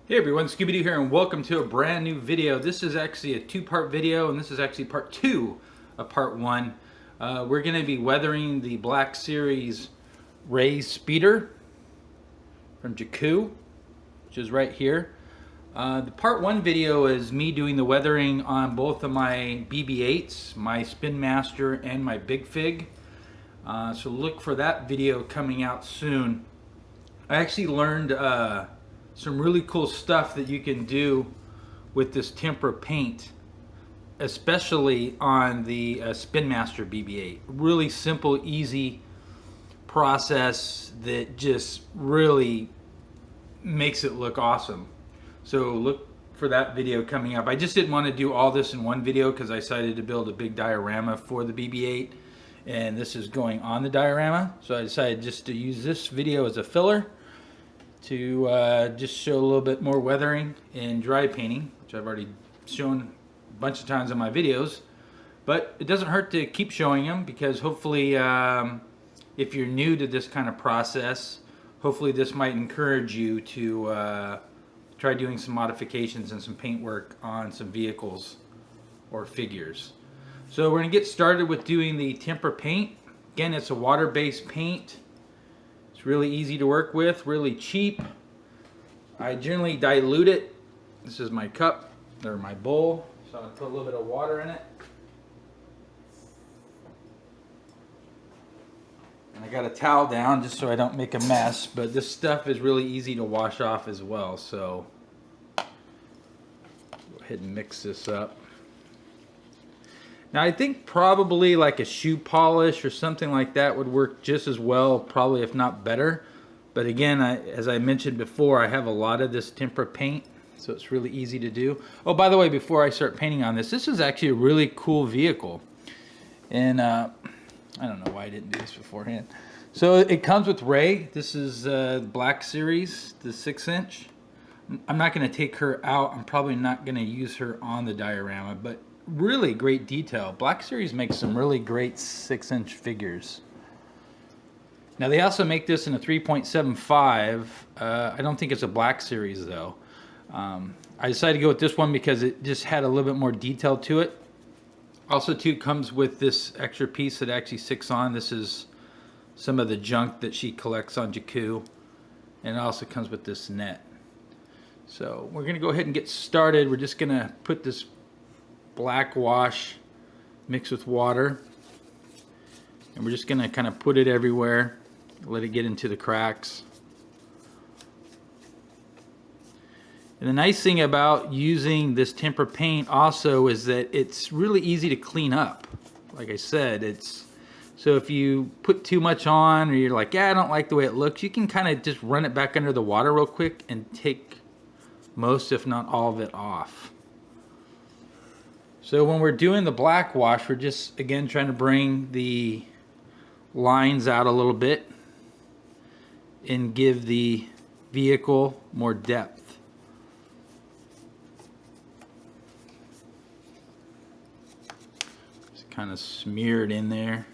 Hey everyone, Scooby-Doo here and welcome to a brand new video. This is actually a two-part video and this is actually part two of part one. We're going to be weathering the Black Series Rey Speeder from Jakku, which is right here. The part one video is me doing the weathering on both of my BB-8s, my Spin Master and my Big Fig. So look for that video coming out soon. I actually learned some really cool stuff that you can do with this tempera paint, especially on the Spin Master BB-8. Really simple, easy process that just really makes it look awesome. So look for that video coming up. I just didn't want to do all this in one video because I decided to build a big diorama for the BB-8, and this is going on the diorama. So I decided just to use this video as a filler to just show a little bit more weathering and dry painting, which I've already shown a bunch of times in my videos. But it doesn't hurt to keep showing them because hopefully if you're new to this kind of process, hopefully this might encourage you to try doing some modifications and some paint work on some vehicles or figures. So we're going to get started with doing the tempera paint. Again, it's a water-based paint. Really easy to work with, really cheap. I generally dilute it. This is my cup, or my bowl, so I'll put a little bit of water in it. And I got a towel down just so I don't make a mess, but this stuff is really easy to wash off as well, so go ahead and mix this up. Now I think probably like a shoe polish or something like that would work just as well, probably if not better. But again, as I mentioned before, I have a lot of this tempera paint, so it's really easy to do. Oh, by the way, before I start painting on this, this is actually a really cool vehicle. And I don't know why I didn't do this beforehand. So it comes with Rey. This is Black Series, the 6-inch. I'm not going to take her out. I'm probably not going to use her on the diorama, but really great detail. Black Series makes some really great 6-inch figures. Now they also make this in a 3.75. I don't think it's a Black Series though. I decided to go with this one because it just had a little bit more detail to it. Also too, comes with this extra piece that actually sticks on. This is some of the junk that she collects on Jakku. And it also comes with this net. So we're going to go ahead and get started. We're just going to put this black wash mixed with water, and we're just going to kind of put it everywhere, let it get into the cracks. And the nice thing about using this tempera paint also is that it's really easy to clean up. Like I said, it's so if you put too much on or you're like, yeah, I don't like the way it looks, you can kind of just run it back under the water real quick and take most, if not all of it off. So when we're doing the black wash, we're just, again, trying to bring the lines out a little bit and give the vehicle more depth. Just kind of smeared in there.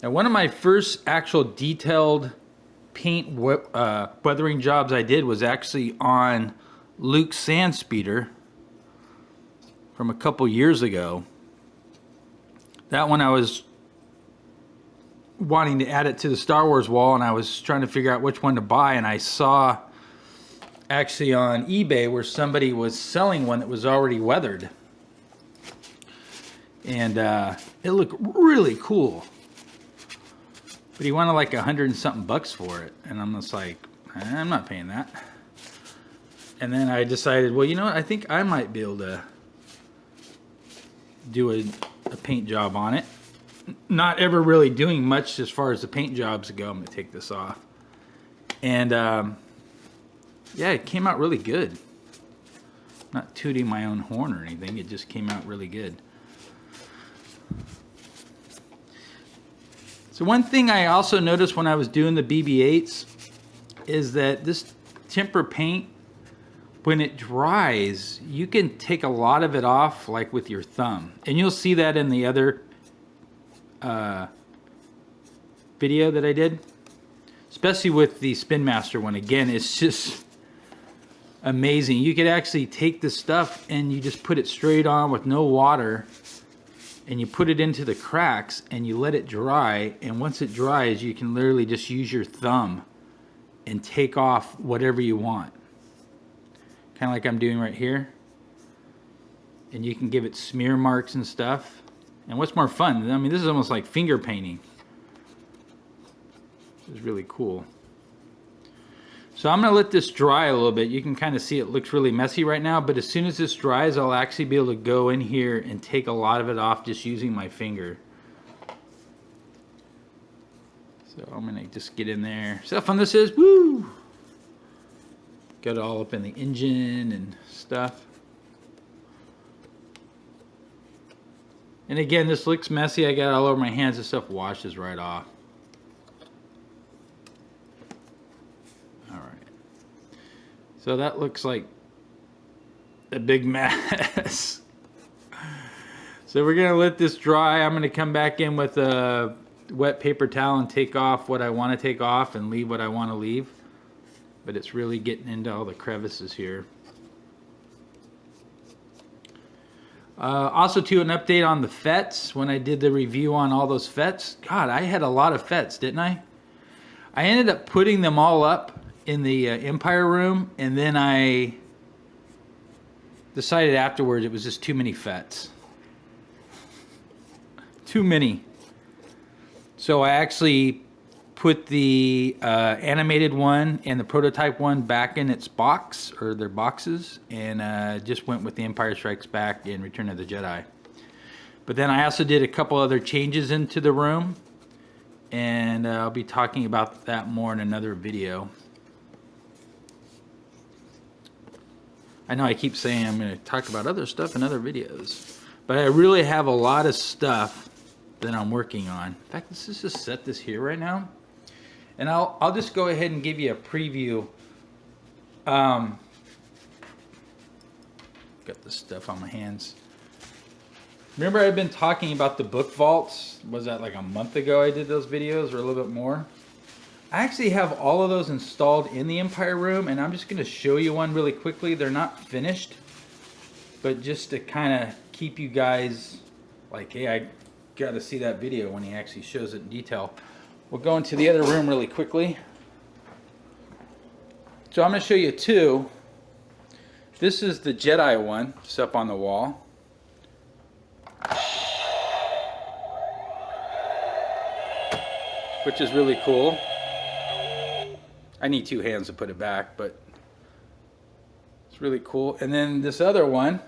Now, one of my first actual detailed paint weathering jobs I did was actually on Luke's Sand Speeder from a couple years ago. That one I was wanting to add it to the Star Wars wall, and I was trying to figure out which one to buy, and I saw actually on eBay where somebody was selling one that was already weathered, and it looked really cool, but he wanted like $100 and something for it, and I'm just like, I'm not paying that. And then I decided, well, you know what? I think I might be able to do a paint job on it. Not ever really doing much as far as the paint jobs go. I'm going to take this off. And yeah, it came out really good. Not tooting my own horn or anything. It just came out really good. So one thing I also noticed when I was doing the BB-8s is that this tempera paint, when it dries, you can take a lot of it off like with your thumb. And you'll see that in the other video that I did. especially with the Spin Master one. Again, it's just amazing. You could actually take this stuff and you just put it straight on with no water, and you put it into the cracks and you let it dry, and once it dries you can literally just use your thumb and take off whatever you want, kind of like I'm doing right here. And you can give it smear marks and stuff. And what's more fun, I mean, this is almost like finger painting. This is really cool. So I'm gonna let this dry a little bit. You can kind of see it looks really messy right now, but as soon as this dries, I'll actually be able to go in here and take a lot of it off just using my finger. So I'm gonna just get in there. See how fun this is? Woo! Got it all up in the engine and stuff. And again, this looks messy. I got it all over my hands. This stuff washes right off. So that looks like a big mess. So we're gonna let this dry. I'm gonna come back in with a wet paper towel and take off what I want to take off and leave what I want to leave. But it's really getting into all the crevices here. Also too, an update on the FETs. When I did the review on all those FETs, God, I had a lot of FETs, didn't I? I ended up putting them all up in the Empire room, and then I decided afterwards it was just too many FETs. Too many. So I actually put the animated one and the prototype one back in its box, or their boxes, and just went with the Empire Strikes Back and Return of the Jedi. But then I also did a couple other changes into the room, and I'll be talking about that more in another video. I know I keep saying I'm going to talk about other stuff in other videos, but I really have a lot of stuff that I'm working on. In fact, let's just set this here right now, and I'll just go ahead and give you a preview. Got this stuff on my hands. Remember I've been talking about the book vaults? Was that like a month ago I did those videos, or a little bit more? I actually have all of those installed in the Empire room, and I'm just going to show you one really quickly. They're not finished, but just to kind of keep you guys like, hey, I got to see that video when he actually shows it in detail. We'll go into the other room really quickly. So I'm going to show you two. This is the Jedi one, just up on the wall. Which is really cool. I need two hands to put it back, but it's really cool. And then this other one,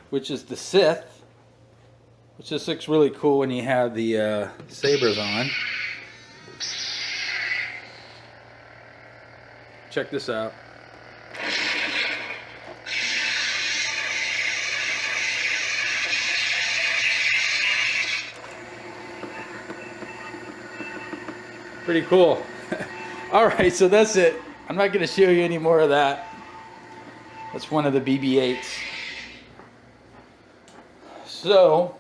which is the Sith, which just looks really cool when you have the sabers on. Check this out. Pretty cool. Alright, so that's it. I'm not going to show you any more of that. That's one of the BB-8s. So,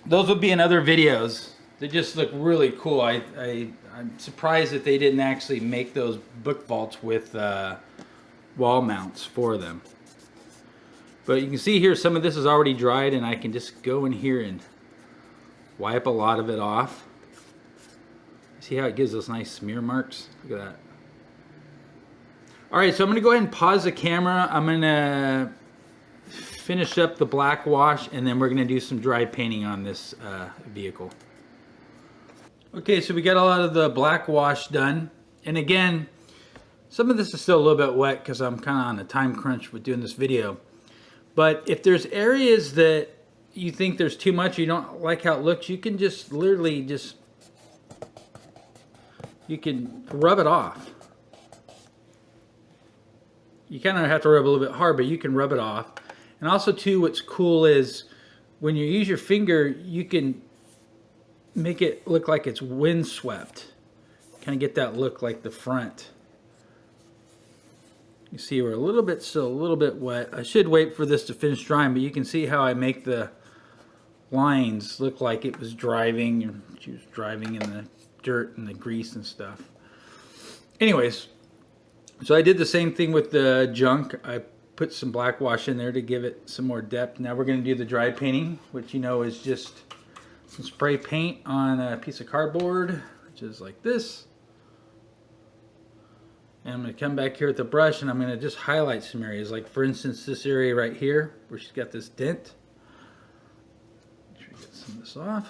those will be in other videos. They just look really cool. I'm surprised that they didn't actually make those book vaults with wall mounts for them. But you can see here some of this is already dried, and I can just go in here and wipe a lot of it off. See how it gives those nice smear marks? Look at that. Alright, so I'm going to go ahead and pause the camera. I'm going to finish up the black wash, and then we're going to do some dry painting on this vehicle. Okay, so we got a lot of the black wash done. And again, some of this is still a little bit wet because I'm kind of on a time crunch with doing this video. But if there's areas that you think there's too much, you don't like how it looks, you can just literally just... you can rub it off. You kind of have to rub a little bit hard, but you can rub it off. And also too, what's cool is when you use your finger, you can make it look like it's windswept. Kind of get that look like the front. You see we're a little bit still a little bit wet. I should wait for this to finish drying, but you can see how I make the lines looked like it was driving, and she was driving in the dirt and the grease and stuff. Anyways, so I did the same thing with the junk. I put some black wash in there to give it some more depth. Now we're going to do the dry painting, which you know is just some spray paint on a piece of cardboard, which is like this. And I'm going to come back here with the brush and I'm going to just highlight some areas. Like for instance, this area right here where she's got this dent. Make sure you get some of this off.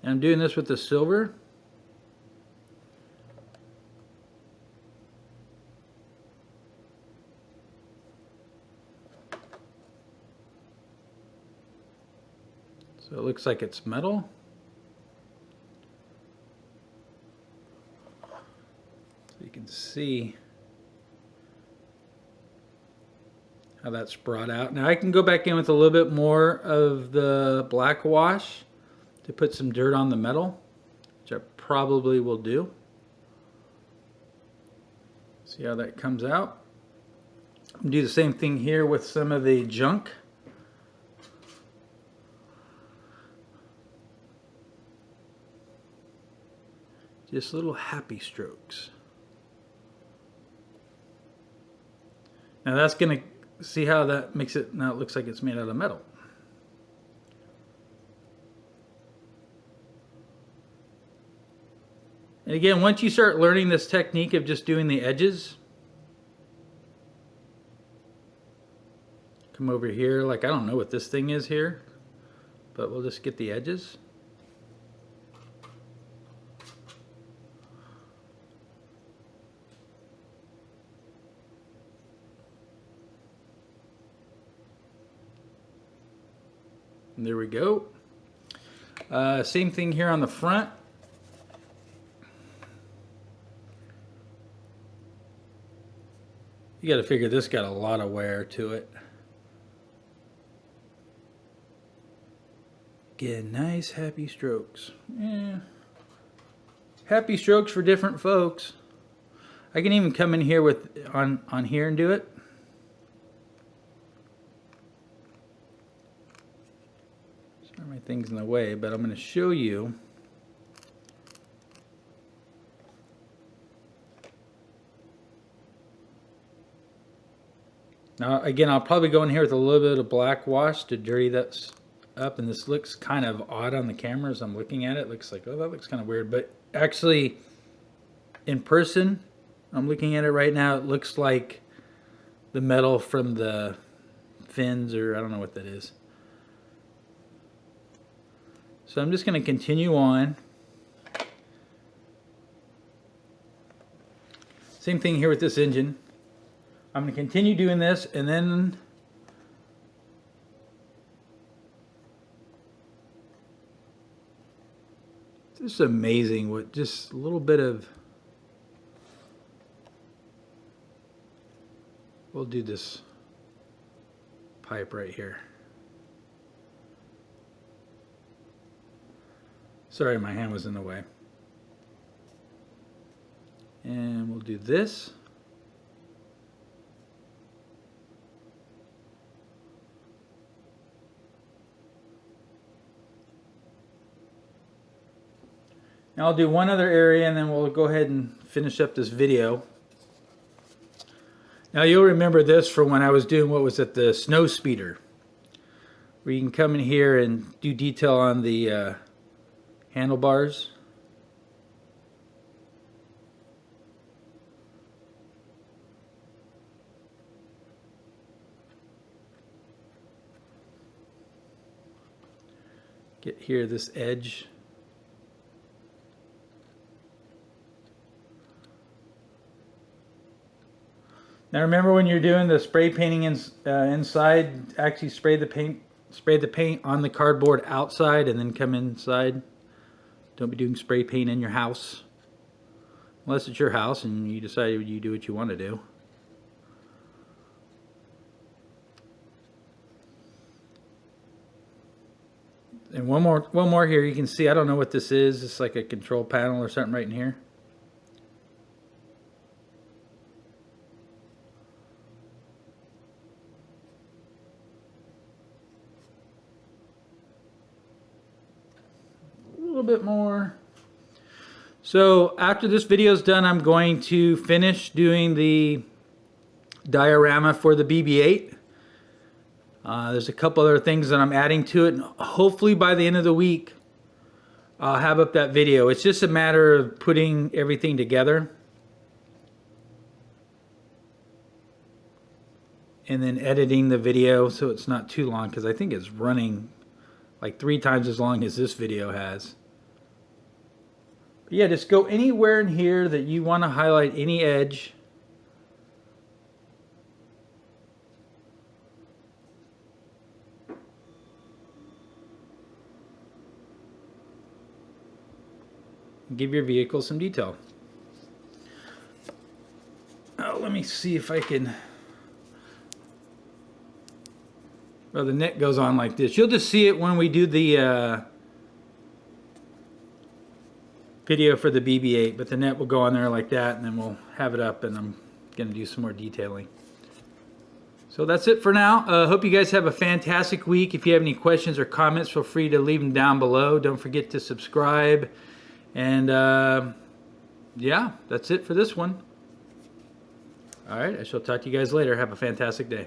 And I'm doing this with the silver. So it looks like it's metal. So you can see how that's brought out. Now I can go back in with a little bit more of the black wash to put some dirt on the metal, which I probably will do. See how that comes out. I'm do the same thing here with some of the junk. Just little happy strokes. Now that's going to, see how that makes it, now it looks like it's made out of metal. And again, once you start learning this technique of just doing the edges, come over here, like I don't know what this thing is here, but we'll just get the edges. And there we go. Same thing here on the front. You got to figure this got a lot of wear to it. Again, nice happy strokes. Yeah. Happy strokes for different folks. I can even come in here with on here and do it. Sorry, my thing's in the way, but I'm going to show you. Now again, I'll probably go in here with a little bit of black wash to dirty that up, and this looks kind of odd on the camera as I'm looking at it. It looks like, oh, that looks kind of weird, but actually in person, I'm looking at it right now, it looks like the metal from the fins, or I don't know what that is. So I'm just going to continue on. Same thing here with this engine. I'm going to continue doing this, and then it's just amazing what just a little bit of, we'll do this pipe right here. Sorry, my hand was in the way. And we'll do this. Now I'll do one other area and then we'll go ahead and finish up this video. Now you'll remember this from when I was doing what was at the snow speeder, where you can come in here and do detail on the handlebars. Get here this edge. Now remember, when you're doing the spray painting inside, actually spray the paint on the cardboard outside and then come inside. Don't be doing spray paint in your house. Unless it's your house and you decide you do what you want to do. And one more here. You can see, I don't know what this is. It's like a control panel or something right in here. little bit more. So after this video is done, I'm going to finish doing the diorama for the BB-8. There's a couple other things that I'm adding to it, and hopefully by the end of the week I'll have up that video. It's just a matter of putting everything together and then editing the video so it's not too long, because I think it's running like 3 times as long as this video has. But yeah, just go anywhere in here that you want to highlight any edge. Give your vehicle some detail. Oh, let me see if I can. Well, the net goes on like this. You'll just see it when we do the video for the BB-8, but the net will go on there like that, and then we'll have it up, and I'm going to do some more detailing. So that's it for now. Hope you guys have a fantastic week. If you have any questions or comments, feel free to leave them down below. Don't forget to subscribe. And yeah, that's it for this one. All right, I shall talk to you guys later. Have a fantastic day.